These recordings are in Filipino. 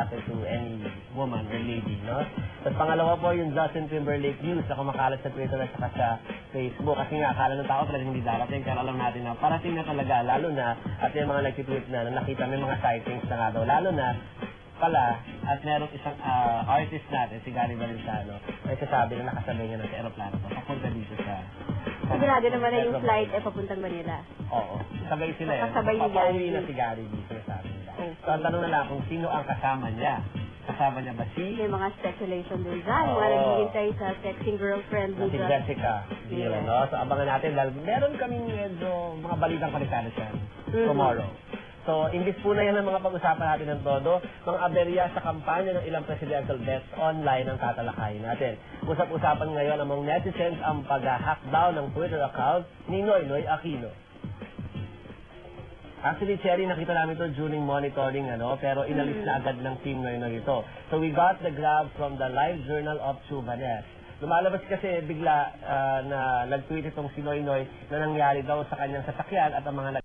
lalaki to any woman or lady, no? Tapos pangalawa po yung Justin Timberlake news na kumakalat sa Twitter at saka sa Facebook. Kasi nga, akala ng tao talagang hindi darating. Pero alam natin na parating na talaga, lalo na, at yung mga nag-tweet na nakita may mga sightings na nga daw, lalo na, pala, at merong isang artist natin, si Gary Valenciano, ay sasabi na nakasabay niya na sa aeroplano ko, papunta dito sa... Sigurado naman na yung flight ay papuntang Manila. Oo. Sabay sila eh. Kasabay ni Gary. Na si Gary dito, sabi nila. Okay. So, ang tanong na lang kung sino ang kasama niya. Kasama niya ba si... May mga speculation din dyan. Mga naghihintay sa texting girlfriend si Jessica Biel, no? So, abangan natin dahil meron kaming medyo mga balitang kalikano siya tomorrow. So, imbis po na yan ang mga pag-usapan natin ng todo, mga aberya sa kampanya ng ilang presidential bets online ang tatalakayin natin. Usap-usapan ngayon among netizens ang pag-hack down ng Twitter account ni Noynoy Aquino. Actually, Cherry, nakita namin ito during monitoring, pero inalis na agad ng team Noynoy ito. So, we got the grab from the Live Journal of Chuvanes. Lumalabas kasi bigla na nag-tweet itong si Noynoy na nangyari daw sa kanyang sasakyan at ang mga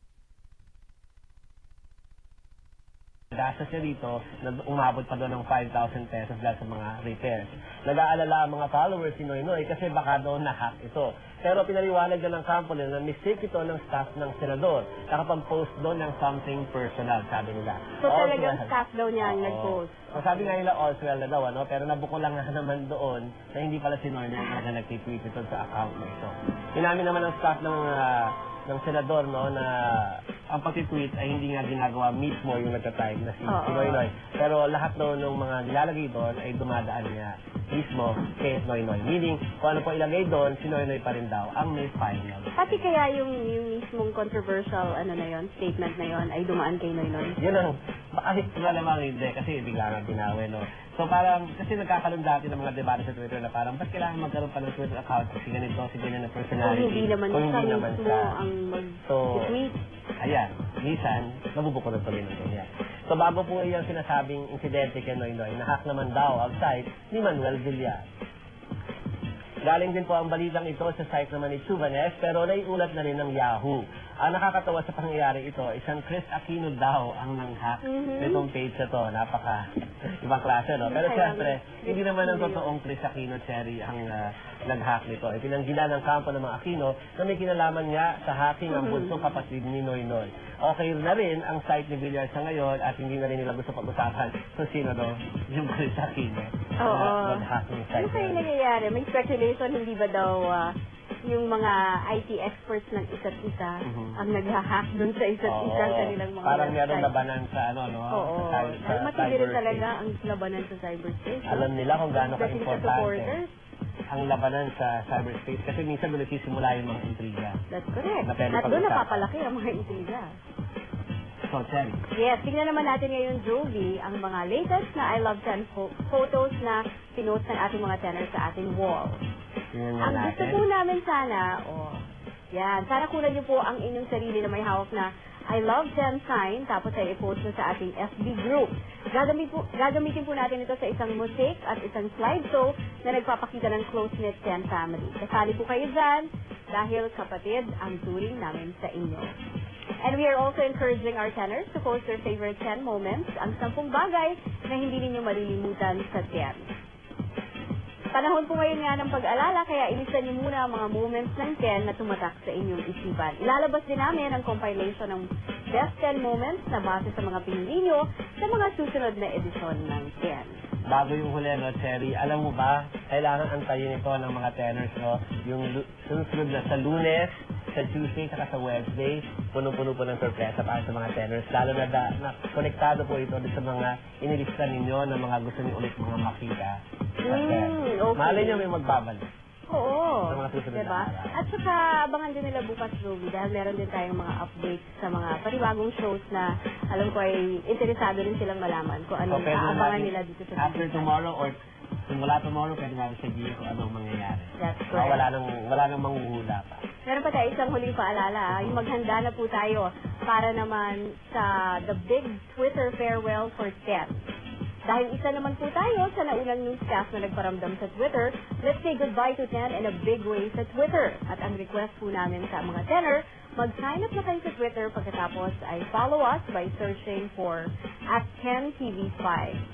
gasa siya dito na umabot pa doon ng 5,000 pesos dahil sa mga repairs. Nag-aalala ang mga followers si Noynoy kasi baka doon na-hack ito. Pero pinaliwanag na ng kampo nila na mistake ito ng staff ng senador. Nakapag-post doon ng something personal, sabi nila. So talagang staff daw niya ang nag-post. So sabi nga nila Oswell na daw, pero nabuko lang nga naman doon na hindi pala si Noynoy na nag-tweet ito sa account na ito. Inamin naman ng staff ng senador na ang pag-tweet ay hindi nga ginagawa mismo yung nagka-type na si Noynoy. Pero lahat daw ng mga nilalagay doon ay dumadaan niya mismo kay Noynoy. Meaning, kung ano po ilagay doon, si Noynoy pa rin daw ang may final. Pati kaya yung mismong controversial statement na yon ay dumaan kay Noynoy? Yun ang, bakit malamang hindi, kasi bigla nga binawi, no? So parang, kasi nagkakaroon dati ng mga debate sa Twitter na parang, ba't kailangan magkaroon pa ng Twitter account kasi ganito, si ganyan na personality? Kung hindi naman siya ang mag-tweet. Ayan, minsan, nabubuko na tuloy ng ganyan. So bago po yung sinasabing insidente kay Noynoy, nahack naman daw ang site ni Manuel Villar. Galing din po ang balitang ito sa site naman ni Chuvanes, pero naiulat na rin ng Yahoo. Ang nakakatawa sa pangyayari ito, isang Chris Aquino daw ang nang-hack nitong page na to. Napaka ibang klase, no? Pero siyempre, hindi naman ang totoong Chris Aquino, Cherry, ang nag-hack nito. Itinanggila ng kampo ng mga Aquino na may kinalaman nga sa hacking ang bunsong kapatid ni Noynoy. Okay na rin ang site ni Villar sa ngayon at hindi na rin nila gusto pag-usapan kung sino daw yung Chris Aquino. Oo. Nag-hacking site. Ano kayo nangyayari? May speculation, hindi ba daw yung mga IT experts ng isa't isa ang nag-hack dun sa isa't isa sa nilang mga parang website. meron labanan sa Oo. Matindi rin talaga ang labanan sa cyberspace. Alam nila kung gaano Dating sa ka-importante supporters. ang labanan sa cyberspace kasi minsan doon nagsisimula yung mga intriga. That's correct. Na At doon napapalaki ang mga intriga. So, Cherry. Yes, tingnan naman natin ngayon, Jovi, ang mga latest na I Love 10 photos na pinost ng ating mga tenors sa ating wall. Ang gusto po namin sana, sana kunan niyo po ang inyong sarili na may hawak na I Love 10 sign, tapos ay i-post nyo sa ating FB group. Gagamitin po natin ito sa isang mosaic at isang slideshow na nagpapakita ng close-knit 10 family. Kasali po kayo dyan dahil kapatid ang turing namin sa inyo. And we are also encouraging our tenors to post their favorite 10 moments, ang 10 bagay na hindi ninyo malilimutan sa 10. Panahon po ngayon nga ng pag-alala, kaya ilista niyo muna ang mga moments ng 10 na tumatak sa inyong isipan. Ilalabas din namin ang compilation ng best 10 moments na base sa mga pinili nyo sa mga susunod na edisyon ng 10. Bago yung huli, Cherry, alam mo ba, kailangan antayin ito ng mga tenors, yung susunod na sa Lunes, sa Tuesday, saka sa Wednesday, puno-puno po ng sorpresa para sa mga tenors. Lalo na konektado po ito sa mga inilista ninyo na mga gusto niyo ulit mga makita. Okay. Malay niyo may magbabalik. Oo. Sa mga susunod diba? na araw. At saka, abangan din nila bukas, Ruby, dahil meron din tayong mga updates sa mga panibagong shows na alam ko ay interesado rin silang malaman kung anong aabangan nila dito sa after tomorrow or simula tomorrow, pwede namin sabihin kung anong mangyayari. That's correct. Wala nang manghuhula pa. Meron pa tayo isang huling paalala, yung maghanda na po tayo para naman sa The Big Twitter Farewell for 10. Dahil isa naman po tayo sa naunang newscast na nagparamdam sa Twitter, let's say goodbye to 10 in a big way sa Twitter. At ang request po namin sa mga tenor, Mag-sign up na kayo sa Twitter pagkatapos ay follow us by searching for @KenTV5.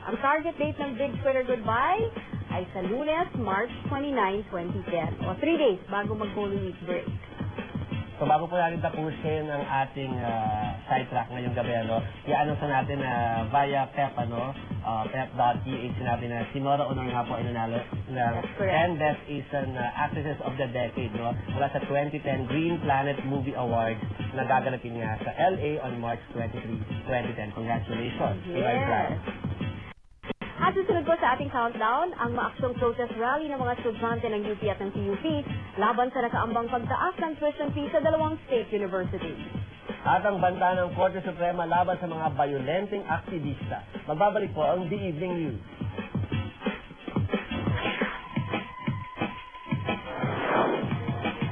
Ang target date ng Big Twitter Goodbye ay sa Lunes, March 29, 2010. O 3 days bago mag-Holy Week break. So bago po natin tapusin ang ating sidetrack ngayong gabi, i-announce natin na via PEP, pep.ph, sinabi na si Nora Honor nga po ay nanalo ng 10 Best Asian Actresses of the Decade, mula sa 2010 Green Planet Movie Awards na gaganapin nga sa LA on March 23, 2010. Congratulations. Yes. At susunod po sa ating countdown, ang maaksyong protest rally ng mga estudyante ng UP at ng PUP laban sa nakaambang pagtaas ng tuition fee sa 2 state universities. At ang banta ng Korte Suprema laban sa mga violenteng aktivista. Magbabalik po ang The Evening News.